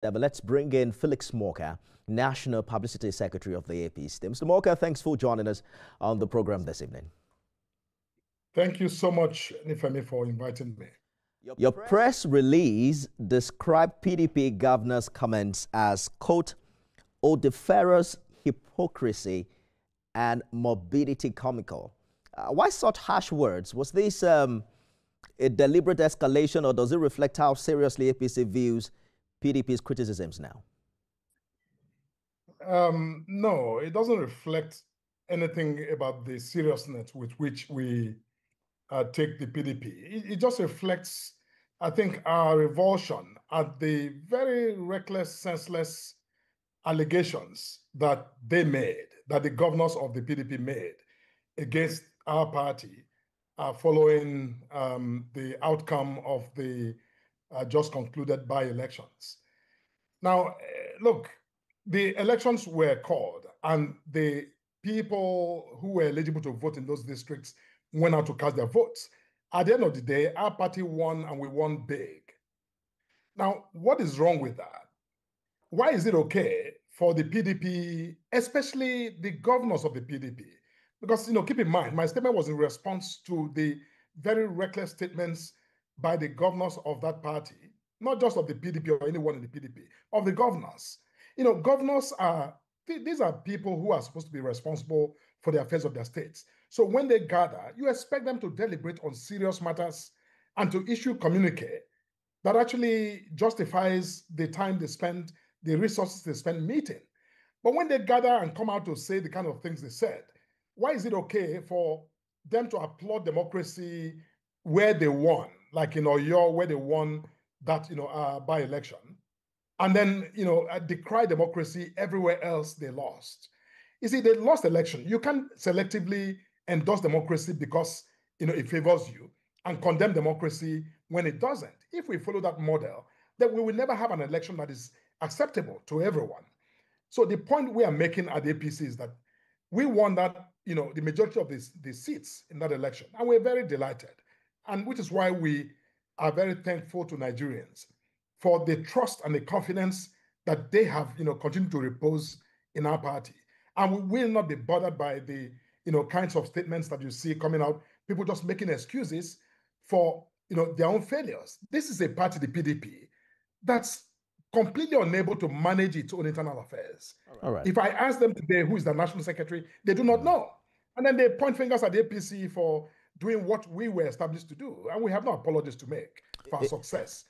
But let's bring in Felix Morka, National Publicity Secretary of the APC. Mr. Morka, thanks for joining us on the program this evening. Thank you so much, Nifemi, for inviting me. Your press release described PDP governor's comments as, quote, odiferous hypocrisy and morbidity comical. Why such harsh words? Was this a deliberate escalation, or does it reflect how seriously APC views PDP's criticisms now? No, it doesn't reflect anything about the seriousness with which we take the PDP. It just reflects, I think, our revulsion at the very reckless, senseless allegations that they made, that the governors of the PDP made against our party following the outcome of the just concluded by-elections. Now, look, the elections were called and the people who were eligible to vote in those districts went out to cast their votes. At the end of the day, our party won and we won big. Now, what is wrong with that? Why is it okay for the PDP, especially the governors of the PDP? Because, keep in mind, my statement was in response to the very reckless statements by the governors of that party, not just of the PDP or anyone in the PDP, of the governors. Governors these are people who are supposed to be responsible for the affairs of their states. So when they gather, you expect them to deliberate on serious matters and to issue communique that actually justifies the time they spend, the resources they spend meeting. But when they gather and come out to say the kind of things they said, why is it okay for them to applaud democracy where they won, like in Oyo, where they won that by-election, and then decry democracy everywhere else they lost? You see, they lost election. You can't selectively endorse democracy because it favors you and condemn democracy when it doesn't. If we follow that model, then we will never have an election that is acceptable to everyone. So the point we are making at the APC is that we won that, the majority of the seats in that election, and we're very delighted. And which is why we are very thankful to Nigerians for the trust and the confidence that they have, continued to repose in our party. And we will not be bothered by the, kinds of statements that you see coming out, people just making excuses for, their own failures. This is a party, the PDP, that's completely unable to manage its own internal affairs. All right. If I ask them today who is the national secretary, they do not know. And then they point fingers at the APC for doing what we were established to do. And we have no apologies to make for our success.